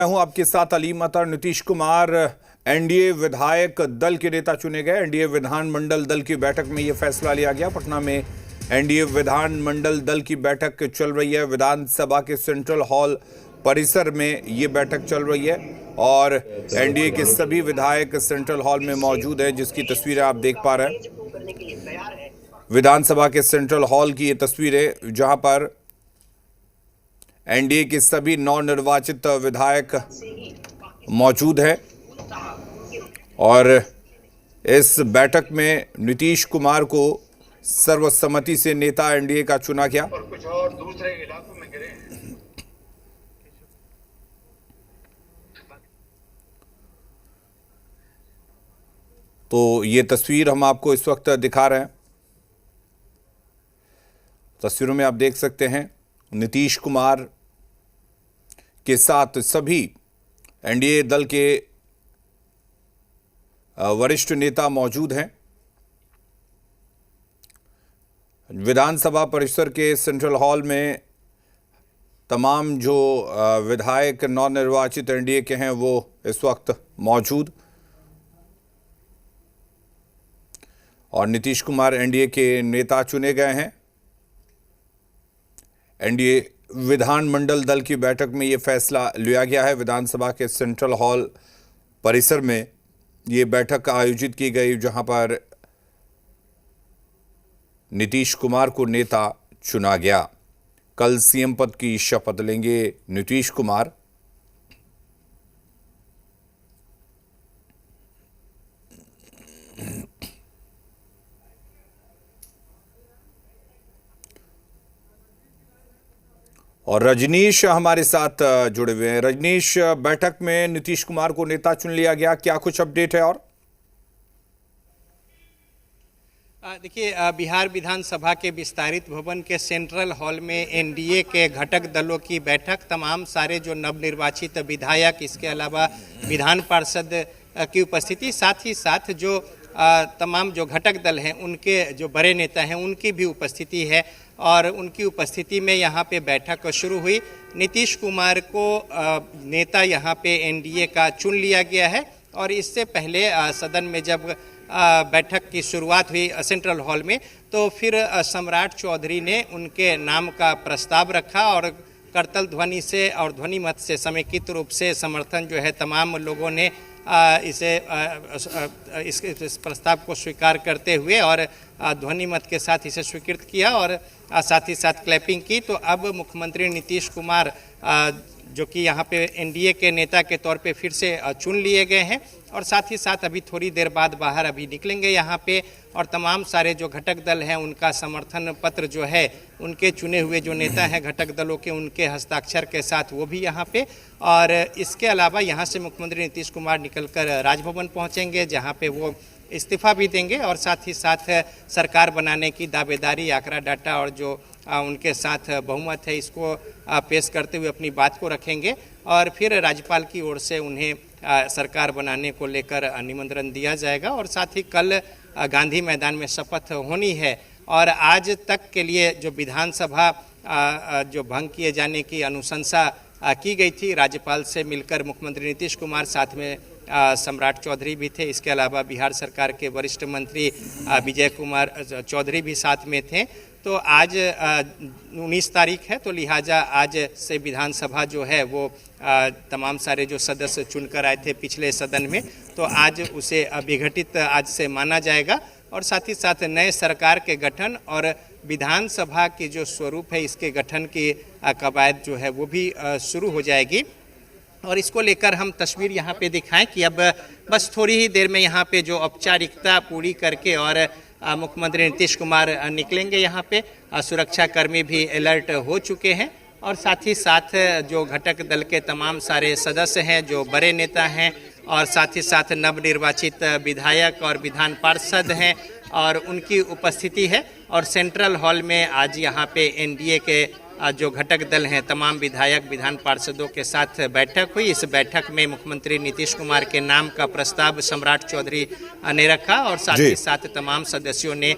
मैं हूं आपके साथ अली मतर। नीतीश कुमार एनडीए विधायक दल के नेता चुने गए। एनडीए विधानमंडल दल की बैठक में यह फैसला लिया गया। पटना में एनडीए विधानमंडल दल की बैठक चल रही है। विधानसभा के सेंट्रल हॉल परिसर में ये बैठक चल रही है और एनडीए के सभी विधायक सेंट्रल हॉल में मौजूद हैं, जिसकी तस्वीरें आप देख पा रहे हैं। विधानसभा के सेंट्रल हॉल की ये तस्वीरें, जहां पर एनडीए के सभी नवनिर्वाचित विधायक मौजूद हैं और इस बैठक में नीतीश कुमार को सर्वसम्मति से नेता एनडीए का चुना गया। और कुछ और दूसरे इलाकों में गिरे। तो ये तस्वीर हम आपको इस वक्त दिखा रहे हैं। तस्वीरों में आप देख सकते हैं नीतीश कुमार के साथ सभी एनडीए दल के वरिष्ठ नेता मौजूद हैं। विधानसभा परिसर के सेंट्रल हॉल में तमाम जो विधायक नवनिर्वाचित एनडीए के हैं वो इस वक्त मौजूद, और नीतीश कुमार एनडीए के नेता चुने गए हैं। एनडीए विधानमंडल दल की बैठक में ये फैसला लिया गया है। विधानसभा के सेंट्रल हॉल परिसर में ये बैठक आयोजित की गई, जहां पर नीतीश कुमार को नेता चुना गया। कल सीएम पद की शपथ लेंगे नीतीश कुमार। और रजनीश हमारे साथ जुड़े हुए हैं। रजनीश, बैठक में नीतीश कुमार को नेता चुन लिया गया, क्या कुछ अपडेट है? और देखिए, बिहार विधानसभा के विस्तारित भवन के सेंट्रल हॉल में एनडीए के घटक दलों की बैठक, तमाम सारे जो नवनिर्वाचित विधायक, इसके अलावा विधान पार्षद की उपस्थिति, साथ ही साथ जो तमाम जो घटक दल हैं उनके जो बड़े नेता हैं उनकी भी उपस्थिति है और उनकी उपस्थिति में यहाँ पे बैठक शुरू हुई। नीतीश कुमार को नेता यहाँ पे एनडीए का चुन लिया गया है और इससे पहले सदन में जब बैठक की शुरुआत हुई सेंट्रल हॉल में, तो फिर सम्राट चौधरी ने उनके नाम का प्रस्ताव रखा और करतल ध्वनि से और ध्वनि मत से समेकित रूप से समर्थन जो है तमाम लोगों ने इस प्रस्ताव को स्वीकार करते हुए और ध्वनि मत के साथ इसे स्वीकृत किया और साथ ही साथ क्लैपिंग की। तो अब मुख्यमंत्री नीतीश कुमार जो कि यहाँ पे एनडीए के नेता के तौर पे फिर से चुन लिए गए हैं और साथ ही साथ अभी थोड़ी देर बाद बाहर अभी निकलेंगे यहाँ पे, और तमाम सारे जो घटक दल हैं उनका समर्थन पत्र जो है उनके चुने हुए जो नेता हैं घटक दलों के, उनके हस्ताक्षर के साथ वो भी यहाँ पे। और इसके अलावा यहाँ से मुख्यमंत्री नीतीश कुमार निकलकर राजभवन पहुँचेंगे, जहाँ पे वो इस्तीफा भी देंगे और साथ ही साथ सरकार बनाने की दावेदारी, आंकड़ा डाटा और जो उनके साथ बहुमत है इसको पेश करते हुए अपनी बात को रखेंगे और फिर राज्यपाल की ओर से उन्हें सरकार बनाने को लेकर निमंत्रण दिया जाएगा। और साथ ही कल गांधी मैदान में शपथ होनी है और आज तक के लिए जो विधानसभा जो भंग किए जाने की अनुशंसा की गई थी, राज्यपाल से मिलकर मुख्यमंत्री नीतीश कुमार, साथ में सम्राट चौधरी भी थे, इसके अलावा बिहार सरकार के वरिष्ठ मंत्री विजय कुमार चौधरी भी साथ में थे। तो आज 19 तारीख है, तो लिहाजा आज से विधानसभा जो है वो तमाम सारे जो सदस्य चुनकर आए थे पिछले सदन में, तो आज उसे विघटित आज से माना जाएगा और साथ ही साथ नए सरकार के गठन और विधानसभा की जो स्वरूप है इसके गठन की कवायद जो है वो भी शुरू हो जाएगी। और इसको लेकर हम तस्वीर यहाँ पे दिखाएं कि अब बस थोड़ी ही देर में यहाँ पे जो औपचारिकता पूरी करके और मुख्यमंत्री नीतीश कुमार निकलेंगे। यहाँ पे सुरक्षा कर्मी भी अलर्ट हो चुके हैं और साथ ही साथ जो घटक दल के तमाम सारे सदस्य हैं, जो बड़े नेता हैं और साथ ही साथ नवनिर्वाचित विधायक और विधान पार्षद हैं और उनकी उपस्थिति है। और सेंट्रल हॉल में आज यहाँ पे एनडीए के जो घटक दल हैं तमाम विधायक विधान पार्षदों के साथ बैठक हुई। इस बैठक में मुख्यमंत्री नीतीश कुमार के नाम का प्रस्ताव सम्राट चौधरी ने रखा और साथ ही साथ तमाम सदस्यों ने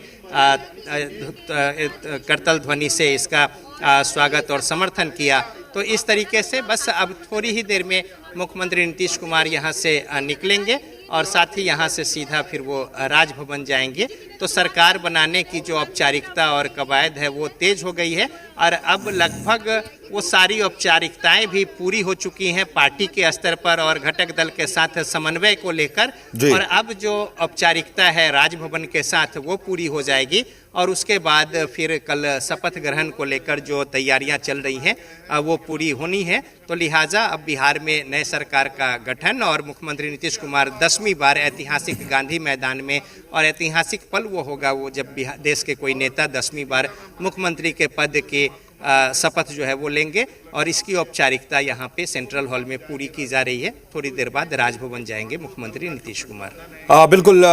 करतल ध्वनि से इसका स्वागत और समर्थन किया। तो इस तरीके से बस अब थोड़ी ही देर में मुख्यमंत्री नीतीश कुमार यहाँ से निकलेंगे और साथ ही यहाँ से सीधा फिर वो राजभवन जाएंगे। तो सरकार बनाने की जो औपचारिकता और कवायद है वो तेज हो गई है और अब लगभग वो सारी औपचारिकताएं भी पूरी हो चुकी हैं पार्टी के स्तर पर और घटक दल के साथ समन्वय को लेकर। और अब जो औपचारिकता है राजभवन के साथ वो पूरी हो जाएगी और उसके बाद फिर कल शपथ ग्रहण को लेकर जो तैयारियां चल रही हैं वो पूरी होनी है। तो लिहाजा अब बिहार में नए सरकार का गठन और मुख्यमंत्री नीतीश कुमार 10वीं बार ऐतिहासिक गांधी मैदान में, और ऐतिहासिक पल वो होगा वो जब देश के कोई नेता 10वीं बार मुख्यमंत्री के पद के शपथ जो है वो लेंगे और इसकी औपचारिकता यहाँ पे सेंट्रल हॉल में पूरी की जा रही है। थोड़ी देर बाद राजभवन जाएंगे मुख्यमंत्री नीतीश कुमार। बिल्कुल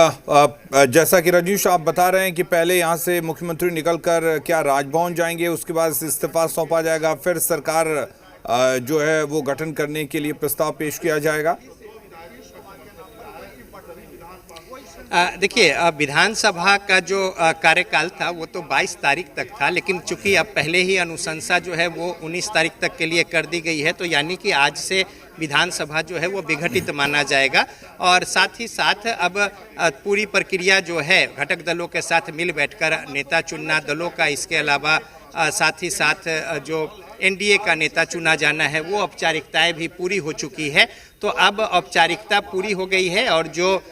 जैसा कि रजनीश आप बता रहे हैं कि पहले यहाँ से मुख्यमंत्री निकलकर क्या राजभवन जाएंगे, उसके बाद इस्तीफा सौंपा जाएगा, फिर सरकार जो है वो गठन करने के लिए प्रस्ताव पेश किया जाएगा। देखिए विधानसभा का जो कार्यकाल था वो तो 22 तारीख तक था, लेकिन चूंकि अब पहले ही अनुशंसा जो है वो 19 तारीख तक के लिए कर दी गई है, तो यानी कि आज से विधानसभा जो है वो विघटित माना जाएगा। और साथ ही साथ अब पूरी प्रक्रिया जो है घटक दलों के साथ मिल बैठकर नेता चुनना दलों का, इसके अलावा साथ ही साथ जो एनडीए का नेता चुना जाना है वो औपचारिकताएं भी पूरी हो चुकी है। तो अब औपचारिकता पूरी हो गई है और जो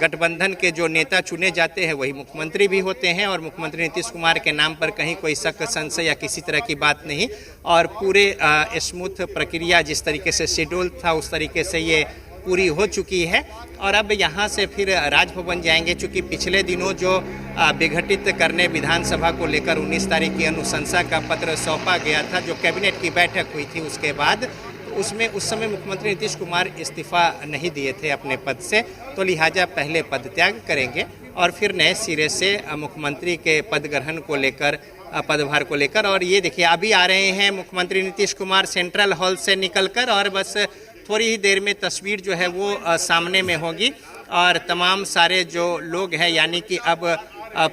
गठबंधन के जो नेता चुने जाते हैं वही मुख्यमंत्री भी होते हैं और मुख्यमंत्री नीतीश कुमार के नाम पर कहीं कोई शक संशय या किसी तरह की बात नहीं और पूरे स्मूथ प्रक्रिया जिस तरीके से शेड्यूल था उस तरीके से ये पूरी हो चुकी है। और अब यहाँ से फिर राजभवन जाएंगे, चूँकि पिछले दिनों जो विघटित करने विधानसभा को लेकर 19 तारीख की अनुशंसा का पत्र सौंपा गया था, जो कैबिनेट की बैठक हुई थी उसके बाद, उसमें उस समय मुख्यमंत्री नीतीश कुमार इस्तीफा नहीं दिए थे अपने पद से, तो लिहाजा पहले पद त्याग करेंगे और फिर नए सिरे से मुख्यमंत्री के पद ग्रहण को लेकर पदभार को लेकर। और ये देखिए अभी आ रहे हैं मुख्यमंत्री नीतीश कुमार सेंट्रल हॉल से निकलकर और बस थोड़ी ही देर में तस्वीर जो है वो सामने में होगी और तमाम सारे जो लोग हैं, यानी कि अब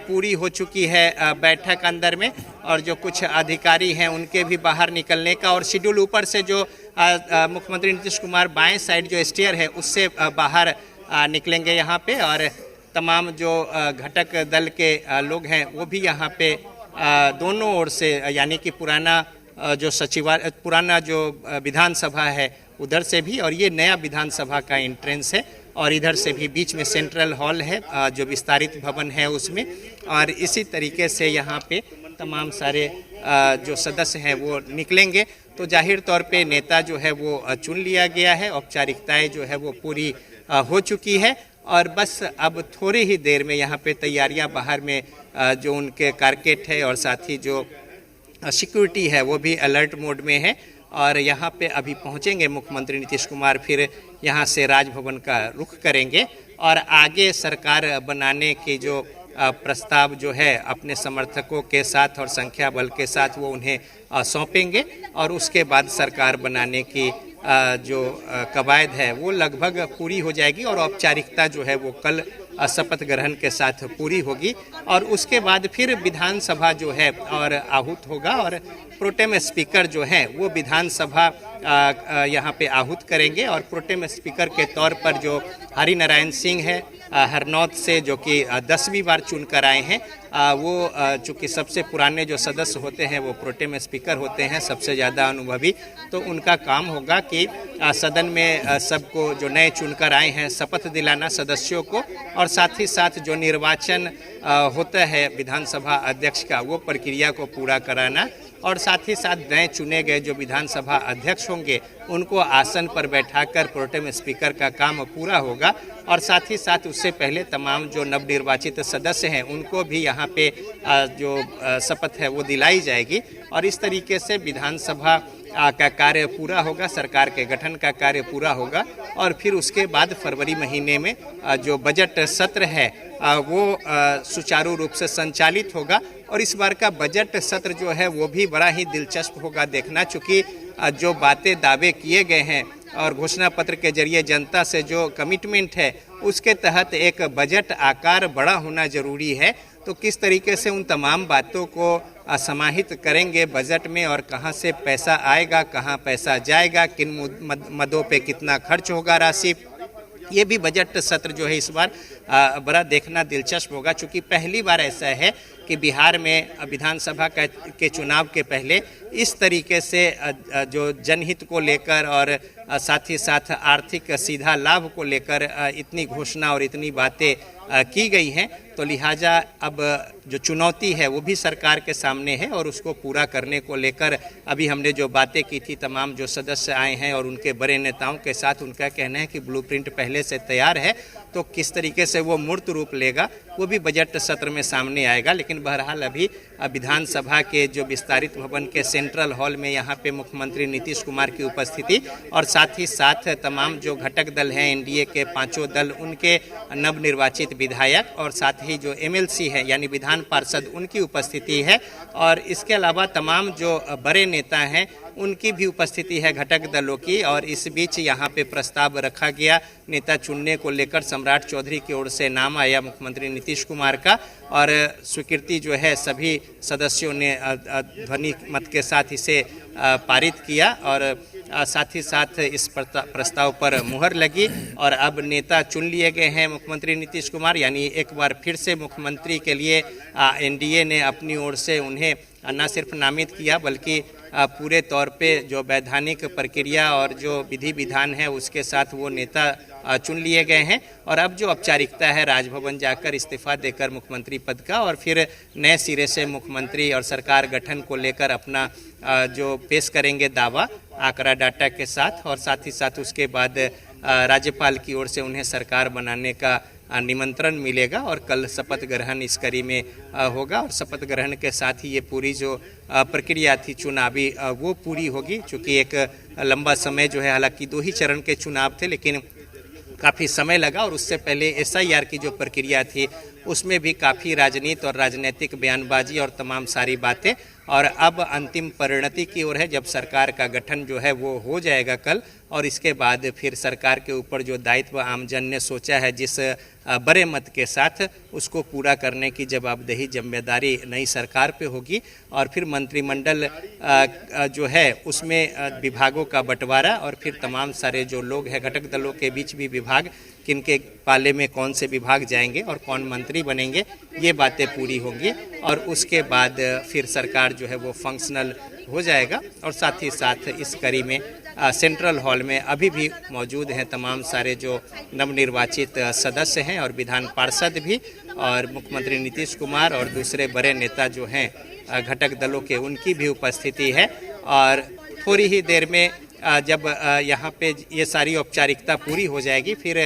पूरी हो चुकी है बैठक अंदर में और जो कुछ अधिकारी हैं उनके भी बाहर निकलने का और शेड्यूल ऊपर से जो मुख्यमंत्री नीतीश कुमार बाएं साइड जो स्टेयर है उससे बाहर निकलेंगे यहाँ पे और तमाम जो घटक दल के लोग हैं वो भी यहाँ पे दोनों ओर से, यानी कि पुराना जो विधानसभा है उधर से भी और ये नया विधानसभा का एंट्रेंस है और इधर से भी बीच में सेंट्रल हॉल है जो विस्तारित भवन है उसमें। और इसी तरीके से यहाँ पे तमाम सारे जो सदस्य हैं वो निकलेंगे। तो जाहिर तौर पे नेता जो है वो चुन लिया गया है, औपचारिकताएं जो है वो पूरी हो चुकी है और बस अब थोड़ी ही देर में यहाँ पे तैयारियाँ बाहर में जो उनके कारकेट है और साथ ही जो सिक्योरिटी है वो भी अलर्ट मोड में है और यहाँ पे अभी पहुँचेंगे मुख्यमंत्री नीतीश कुमार, फिर यहाँ से राजभवन का रुख करेंगे और आगे सरकार बनाने की जो प्रस्ताव जो है अपने समर्थकों के साथ और संख्या बल के साथ वो उन्हें सौंपेंगे और उसके बाद सरकार बनाने की जो कवायद है वो लगभग पूरी हो जाएगी और औपचारिकता जो है वो कल शपथ ग्रहण के साथ पूरी होगी और उसके बाद फिर विधानसभा जो है और आहूत होगा और प्रोटेम स्पीकर जो हैं वो विधानसभा यहाँ पे आहूत करेंगे और प्रोटेम स्पीकर के तौर पर जो हरिनारायण सिंह है हरनौत से, जो कि 10वीं बार चुन कर आए हैं, वो चूँकि सबसे पुराने जो सदस्य होते हैं वो प्रोटेम स्पीकर होते हैं, सबसे ज़्यादा अनुभवी, तो उनका काम होगा कि सदन में सबको जो नए चुनकर आए हैं शपथ दिलाना सदस्यों को और साथ ही साथ जो निर्वाचन होता है विधानसभा अध्यक्ष का वो प्रक्रिया को पूरा कराना और साथ ही साथ नए चुने गए जो विधानसभा अध्यक्ष होंगे उनको आसन पर बैठाकर प्रोटेम स्पीकर का काम पूरा होगा और साथ ही साथ उससे पहले तमाम जो नवनिर्वाचित सदस्य हैं उनको भी यहाँ पे जो शपथ है वो दिलाई जाएगी और इस तरीके से विधानसभा का कार्य पूरा होगा, सरकार के गठन का कार्य पूरा होगा और फिर उसके बाद फरवरी महीने में जो बजट सत्र है वो सुचारू रूप से संचालित होगा और इस बार का बजट सत्र जो है वो भी बड़ा ही दिलचस्प होगा देखना, चूँकि जो बातें दावे किए गए हैं और घोषणा पत्र के जरिए जनता से जो कमिटमेंट है उसके तहत एक बजट आकार बड़ा होना जरूरी है। तो किस तरीके से उन तमाम बातों को समाहित करेंगे बजट में और कहाँ से पैसा आएगा, कहाँ पैसा जाएगा, किन मदों पे कितना खर्च होगा राशि, ये भी बजट सत्र जो है इस बार बड़ा देखना दिलचस्प होगा। चूँकि पहली बार ऐसा है कि बिहार में विधानसभा के चुनाव के पहले इस तरीके से जो जनहित को लेकर और साथ ही साथ आर्थिक सीधा लाभ को लेकर इतनी घोषणा और इतनी बातें की गई हैं, तो लिहाजा अब जो चुनौती है वो भी सरकार के सामने है और उसको पूरा करने को लेकर अभी हमने जो बातें की थी, तमाम जो सदस्य आए हैं और उनके बड़े नेताओं के साथ उनका कहना है कि ब्लूप्रिंट पहले से तैयार है, तो किस तरीके से वो मूर्त रूप लेगा वो भी बजट सत्र में सामने आएगा। लेकिन बहरहाल अभी विधानसभा के जो विस्तारित भवन के सेंट्रल हॉल में यहाँ पे मुख्यमंत्री नीतीश कुमार की उपस्थिति और साथ ही साथ तमाम जो घटक दल हैं एनडीए के पांचों दल, उनके नवनिर्वाचित विधायक और साथ ही जो एमएलसी है यानी विधान पार्षद, उनकी उपस्थिति है। और इसके अलावा तमाम जो बड़े नेता हैं उनकी भी उपस्थिति है घटक दलों की। और इस बीच यहाँ पे प्रस्ताव रखा गया नेता चुनने को लेकर, सम्राट चौधरी की ओर से नाम आया मुख्यमंत्री नीतीश कुमार का और स्वीकृति जो है सभी सदस्यों ने ध्वनि मत के साथ इसे पारित किया और साथ ही साथ इस प्रस्ताव पर मुहर लगी और अब नेता चुन लिए गए हैं मुख्यमंत्री नीतीश कुमार। यानी एक बार फिर से मुख्यमंत्री के लिए एनडीए ने अपनी ओर से उन्हें न सिर्फ नामित किया बल्कि पूरे तौर पे जो वैधानिक प्रक्रिया और जो विधि विधान है उसके साथ वो नेता चुन लिए गए हैं। और अब जो औपचारिकता है राजभवन जाकर इस्तीफा देकर मुख्यमंत्री पद का और फिर नए सिरे से मुख्यमंत्री और सरकार गठन को लेकर अपना जो पेश करेंगे दावा आंकड़ा डाटा के साथ, और साथ ही साथ उसके बाद राज्यपाल की ओर से उन्हें सरकार बनाने का निमंत्रण मिलेगा और कल शपथ ग्रहण इस कड़ी में होगा। और शपथ ग्रहण के साथ ही ये पूरी जो प्रक्रिया थी चुनावी वो पूरी होगी। चूँकि एक लंबा समय जो है, हालांकि 2 ही चरण के चुनाव थे लेकिन काफ़ी समय लगा और उससे पहले एसआईआर की जो प्रक्रिया थी उसमें भी काफ़ी राजनीति और राजनीतिक बयानबाजी और तमाम सारी बातें, और अब अंतिम परिणति की ओर है जब सरकार का गठन जो है वो हो जाएगा कल। और इसके बाद फिर सरकार के ऊपर जो दायित्व आमजन ने सोचा है जिस बड़े मत के साथ, उसको पूरा करने की जवाबदेही जिम्मेदारी नई सरकार पे होगी। और फिर मंत्रिमंडल जो है उसमें विभागों का बंटवारा और फिर तमाम सारे जो लोग हैं घटक दलों के बीच भी विभाग, किनके पाले में कौन से विभाग जाएंगे और कौन मंत्री बनेंगे, ये बातें पूरी होंगी। और उसके बाद फिर सरकार जो है वो फंक्शनल हो जाएगा। और साथ ही साथ इस कड़ी में सेंट्रल हॉल में अभी भी मौजूद हैं तमाम सारे जो नवनिर्वाचित सदस्य हैं और विधान पार्षद भी, और मुख्यमंत्री नीतीश कुमार और दूसरे बड़े नेता जो हैं घटक दलों के, उनकी भी उपस्थिति है। और थोड़ी ही देर में जब यहाँ पे ये सारी औपचारिकता पूरी हो जाएगी फिर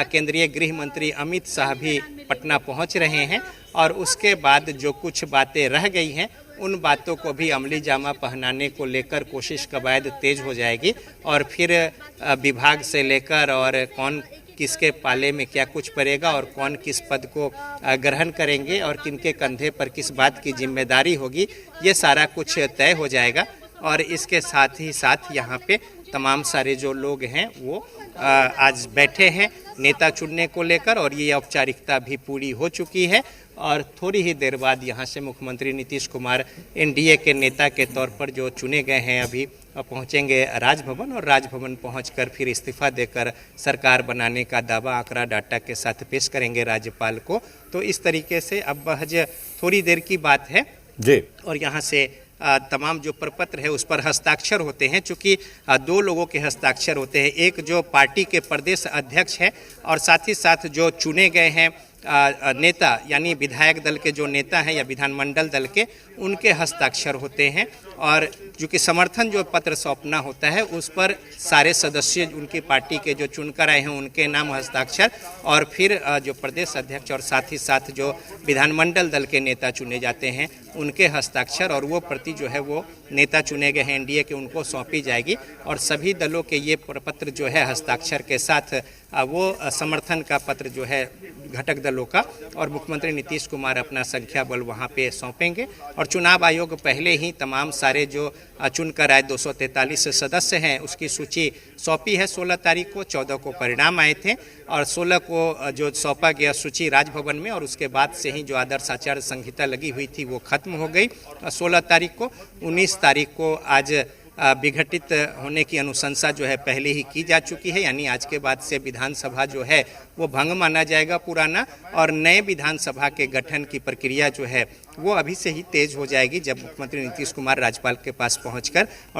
केंद्रीय गृह मंत्री अमित शाह भी पटना पहुँच रहे हैं और उसके बाद जो कुछ बातें रह गई हैं उन बातों को भी अमली जामा पहनाने को लेकर कोशिश कवायद तेज हो जाएगी। और फिर विभाग से लेकर और कौन किसके पाले में क्या कुछ पड़ेगा और कौन किस पद को ग्रहण करेंगे और किनके कंधे पर किस बात की जिम्मेदारी होगी, ये सारा कुछ तय हो जाएगा। और इसके साथ ही साथ यहाँ पे तमाम सारे जो लोग हैं वो आज बैठे हैं नेता चुनने को लेकर, और ये औपचारिकता भी पूरी हो चुकी है। और थोड़ी ही देर बाद यहाँ से मुख्यमंत्री नीतीश कुमार एनडीए के नेता के तौर पर जो चुने गए हैं अभी पहुँचेंगे राजभवन, और राजभवन पहुंचकर फिर इस्तीफा देकर सरकार बनाने का दावा आंकड़ा डाटा के साथ पेश करेंगे राज्यपाल को। तो इस तरीके से अब महज थोड़ी देर की बात है जी। और यहाँ से तमाम जो प्रपत्र है उस पर हस्ताक्षर होते हैं। चूँकि 2 लोगों के हस्ताक्षर होते हैं, एक जो पार्टी के प्रदेश अध्यक्ष है और साथ ही साथ जो चुने गए हैं नेता यानी विधायक दल के जो नेता हैं या विधानमंडल दल के, उनके हस्ताक्षर होते हैं। और चूँकि समर्थन जो पत्र सौंपना होता है उस पर सारे सदस्य उनकी पार्टी के जो चुनकर आए हैं उनके नाम हस्ताक्षर, और फिर जो प्रदेश अध्यक्ष और साथ ही साथ जो विधानमंडल दल के नेता चुने जाते हैं उनके हस्ताक्षर, और वो प्रति जो है वो नेता चुने गए हैं एनडीए के उनको सौंपी जाएगी। और सभी दलों के ये प्रपत्र जो है हस्ताक्षर के साथ वो समर्थन का पत्र जो है घटक दलों का, और मुख्यमंत्री नीतीश कुमार अपना संख्या बल वहां पे सौंपेंगे। और चुनाव आयोग पहले ही तमाम सारे जो चुनकर आए 243 सदस्य हैं उसकी सूची सौंपी है 16 तारीख को। 14 को परिणाम आए थे और 16 को जो सौंपा गया सूची राजभवन में, और उसके बाद से ही जो आदर्श आचार संहिता लगी हुई थी वो खत्म हो गई 16 तारीख को। 19 तारीख को आज विघटित होने की अनुशंसा जो है पहले ही की जा चुकी है, यानी आज के बाद से विधानसभा जो है वो भंग माना जाएगा पुराना, और नए विधानसभा के गठन की प्रक्रिया जो है वो अभी से ही तेज हो जाएगी जब मुख्यमंत्री नीतीश कुमार राज्यपाल के पास पहुंचकर और